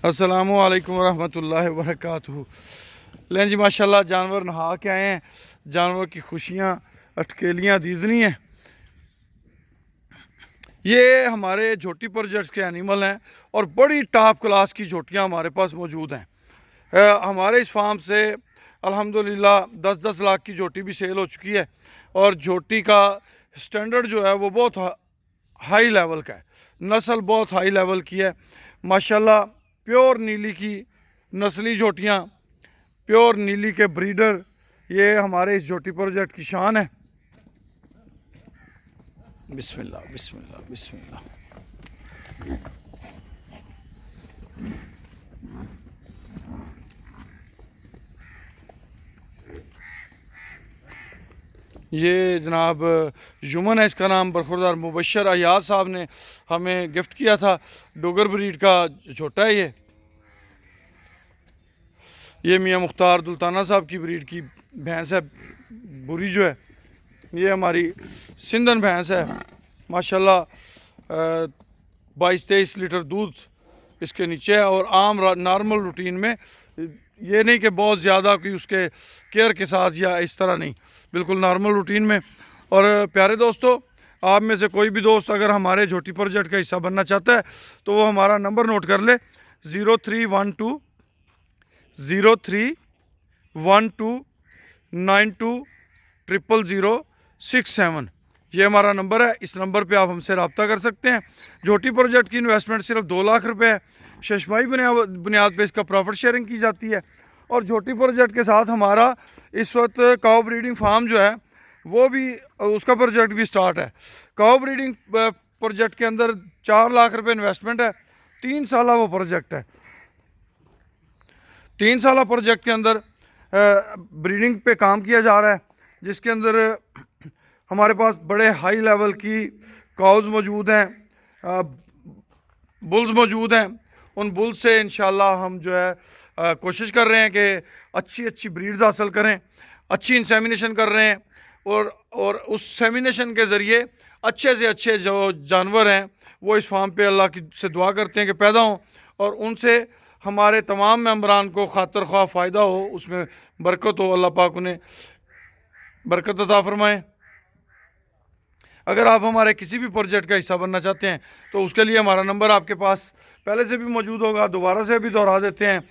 अस्सलामु अलैकुम रहमतुल्लाहि व बरकातुहू। लें जी माशाल्लाह जानवर नहा के आए हैं। जानवर की खुशियाँ अटकेलियाँ दीदनी हैं। ये हमारे झोटी प्रोजेक्ट्स के एनिमल हैं और बड़ी टॉप क्लास की झोटियाँ हमारे पास मौजूद हैं। हमारे इस फार्म से अल्हम्दुलिल्लाह 10-10 लाख की झोटी भी सेल हो चुकी है और झोटी का स्टैंडर्ड जो है वो बहुत हाई लेवल का है। नस्ल बहुत हाई लेवल की है माशाल्लाह। प्योर नीली की नस्ली झोटियाँ, प्योर नीली के ब्रीडर, ये हमारे इस झोटी प्रोजेक्ट की शान है। बिस्मिल्लाह बिस्मिल्लाह बिस्मिल्लाह। ये जनाब युमन है, इसका नाम बरखुरदार मुबशर अयाज साहब ने हमें गिफ्ट किया था। डोगर ब्रीड का छोटा है ये मियाँ मुख्तार दुल्ताना साहब की ब्रीड की भैंस है। बुरी जो है ये हमारी सिंधन भैंस है माशाल्लाह। 22-23 लीटर दूध इसके नीचे है और आम नॉर्मल रूटीन में, ये नहीं कि बहुत ज़्यादा कि उसके केयर के साथ या इस तरह नहीं, बिल्कुल नॉर्मल रूटीन में। और प्यारे दोस्तों, आप में से कोई भी दोस्त अगर हमारे झोटी प्रोजेक्ट का हिस्सा बनना चाहता है तो वो हमारा नंबर नोट कर ले 0312 ये हमारा नंबर है। इस नंबर पे आप हमसे रब्ता कर सकते हैं। झोटी प्रोजेक्ट की इन्वेस्टमेंट सिर्फ 2 लाख रुपए है। शशमाही बुनियाद पे इसका प्रॉफिट शेयरिंग की जाती है। और झोटी प्रोजेक्ट के साथ हमारा इस वक्त काऊ ब्रीडिंग फार्म जो है वो भी, उसका प्रोजेक्ट भी स्टार्ट है। काऊ ब्रीडिंग प्रोजेक्ट के अंदर 4 लाख रुपए इन्वेस्टमेंट है। 3 साल वो प्रोजेक्ट है। 3 साल प्रोजेक्ट के अंदर ब्रीडिंग पे काम किया जा रहा है, जिसके अंदर हमारे पास बड़े हाई लेवल की काउज मौजूद हैं, बुल्स मौजूद हैं। उन बुल्स से इंशाल्लाह हम जो है कोशिश कर रहे हैं कि अच्छी अच्छी ब्रीड्स हासिल करें, अच्छी इंसेमिनेशन कर रहे हैं और उस सेमिनेशन के ज़रिए अच्छे से अच्छे जो जानवर हैं वो इस फार्म पे अल्लाह की से दुआ करते हैं कि पैदा हों और उनसे हमारे तमाम मेंबरान को खातर ख्वाह फ़ायदा हो, उसमें बरकत हो, अल्लाह पाक उन्हें बरकत अता फरमाएँ। अगर आप हमारे किसी भी प्रोजेक्ट का हिस्सा बनना चाहते हैं तो उसके लिए हमारा नंबर आपके पास पहले से भी मौजूद होगा, दोबारा से भी दोहरा देते हैं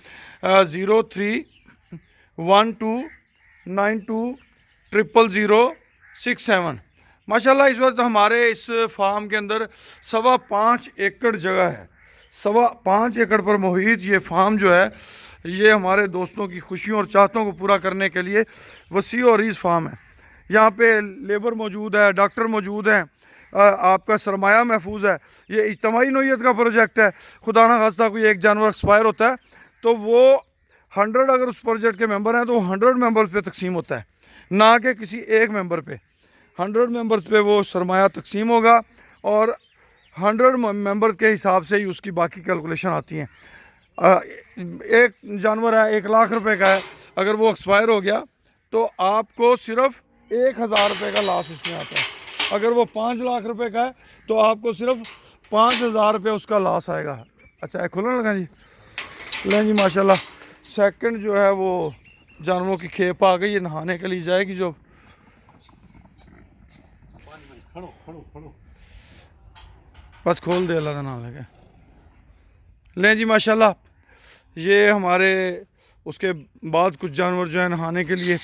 0312920067। माशाल्लाह इस वक्त हमारे इस फार्म के अंदर 5.25 एकड़ जगह है। 5.25 एकड़ पर मुहित ये फार्म जो है ये हमारे दोस्तों की खुशियों और चाहतों को पूरा करने के लिए वसी और रीज़ फार्म है। यहाँ पे लेबर मौजूद है, डॉक्टर मौजूद हैं, आपका सरमाया महफूज है। ये इज्तमाही नौइयत का प्रोजेक्ट है। खुदा ना खास्ता कोई एक जानवर एक्सपायर होता है तो वो 100 अगर उस प्रोजेक्ट के मेंबर हैं तो 100 मेंबर्स पे तकसीम होता है, ना कि किसी एक मेंबर पे। 100 मेंबर्स पे वो सरमाया तकसीम होगा और 100 मेंबर्स के हिसाब से ही उसकी बाकी कैलकुलेशन आती हैं। एक जानवर है 1 लाख रुपए का है, अगर वो एक्सपायर हो गया तो आपको सिर्फ 1000 रुपये का लॉस उसमें आता है। अगर वो 5 लाख रुपए का है तो आपको सिर्फ 5000 रुपये उसका लॉस आएगा। अच्छा खुलने लगा जी। लें जी माशाल्लाह सेकंड जो है वो जानवरों की खेप आ गई, ये नहाने के लिए जाएगी जो। बस खोल दे, अल्लाह का नाम लेके। लें जी माशाल्लाह ये हमारे उसके बाद कुछ जानवर जो है नहाने के लिए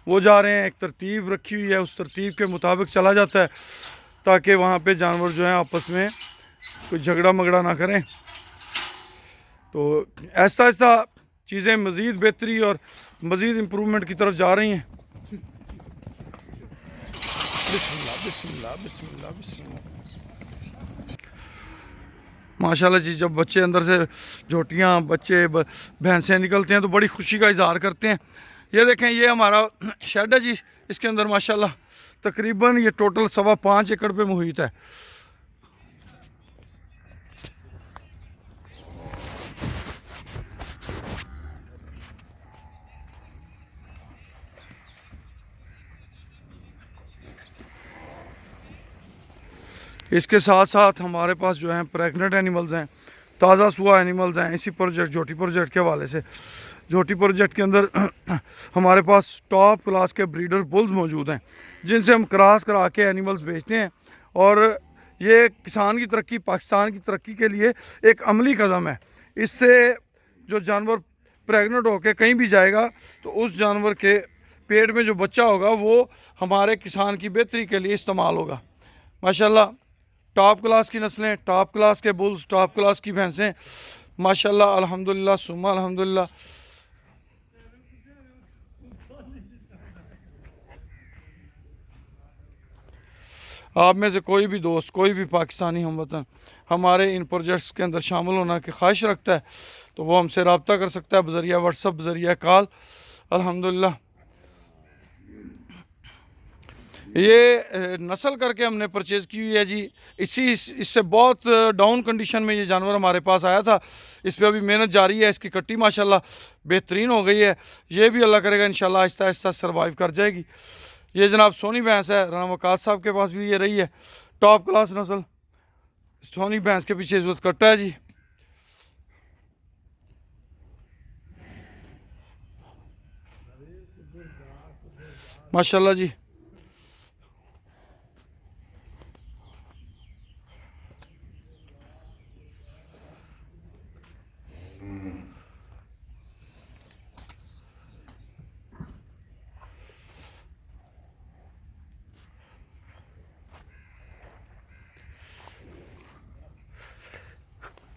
वो जा रहे हैं। एक तरतीब रखी हुई है, उस तरतीब के मुताबिक चला जाता है ताकि वहाँ पे जानवर जो हैं आपस में कोई झगड़ा मगड़ा ना करें। तो आहिस्ता आहिस्ता चीज़ें मज़ीद बेहतरी और मज़ीद इम्प्रूवमेंट की तरफ जा रही हैं। बिस्मिल्लाह बिस्मिल्लाह बिस्मिल्लाह बिस्मिल्लाह। माशाल्लाह जी, जब बच्चे अंदर से झोटियाँ बच्चे भैंसें निकलते हैं तो बड़ी खुशी का इजहार करते हैं। ये देखें, ये हमारा शेड है जी। इसके अंदर माशाल्लाह तकरीबन ये टोटल 5.25 एकड़ पे मुहित है। इसके साथ साथ हमारे पास जो है प्रेग्नेंट एनिमल्स हैं, ताज़ा सुआ एनिमल्स हैं इसी प्रोजेक्ट झोटी प्रोजेक्ट के हवाले से। झोटी प्रोजेक्ट के अंदर हमारे पास टॉप क्लास के ब्रीडर बुल्स मौजूद हैं जिनसे हम क्रॉस करा के एनिमल्स बेचते हैं। और ये किसान की तरक्की, पाकिस्तान की तरक्की के लिए एक अमली कदम है। इससे जो जानवर प्रेग्नेंट होकर कहीं भी जाएगा तो उस जानवर के पेट में जो बच्चा होगा वो हमारे किसान की बेहतरी के लिए इस्तेमाल होगा। माशाल्लाह टॉप क्लास की नस्लें, टॉप क्लास के बुल्स, टॉप क्लास की भैंसें, माशाल्लाह अल्हम्दुलिल्लाह सुम्मा अल्हम्दुलिल्लाह। आप में से कोई भी दोस्त, कोई भी पाकिस्तानी हमवतन हमारे इन प्रोजेक्ट्स के अंदर शामिल होना की ख्वाहिश रखता है तो वो हमसे रब्ता कर सकता है बज़रिया व्हाट्सअप, बज़रिया कॉल। अल्हम्दुलिल्लाह ये नस्ल करके हमने परचेज़ की हुई है जी। इससे बहुत डाउन कंडीशन में ये जानवर हमारे पास आया था। इस पर अभी मेहनत जारी है। इसकी कट्टी माशाल्लाह बेहतरीन हो गई है। ये भी अल्लाह करेगा इंशाल्लाह आहिस्ता आहिस्ता सर्वाइव कर जाएगी। ये जनाब सोनी भैंस है, राना वकास साहब के पास भी ये रही है, टॉप क्लास नस्ल। सोनी भैंस के पीछे इस वक्त कट्टा है जी। माशाल्लाह जी।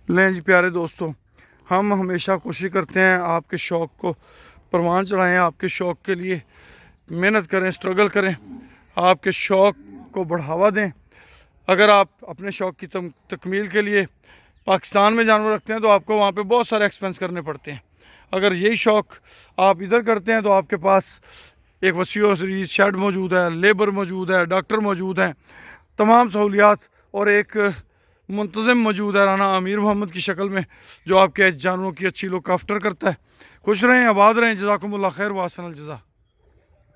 लें जी प्यारे दोस्तों, हम हमेशा कोशिश करते हैं आपके शौक़ को परवान चढ़ाएँ, आपके शौक़ के लिए मेहनत करें, स्ट्रगल करें, आपके शौक़ को बढ़ावा दें। अगर आप अपने शौक़ की तकमील के लिए पाकिस्तान में जानवर रखते हैं तो आपको वहाँ पे बहुत सारे एक्सपेंस करने पड़ते हैं। अगर यही शौक़ आप इधर करते हैं तो आपके पास एक वसीअ सीरीज़ शेड मौजूद है, लेबर मौजूद है, डॉक्टर मौजूद हैं, तमाम सहूलियात और एक मुंतज़िम मौजूद है राना अमीर मोहम्मद की शक्ल में जो आपके जानवरों की अच्छी लुक आफ्टर करता है। खुश रहें, आबाद रहें। जज़ाकुमुल्लाह खैर व अहसनल जज़ा।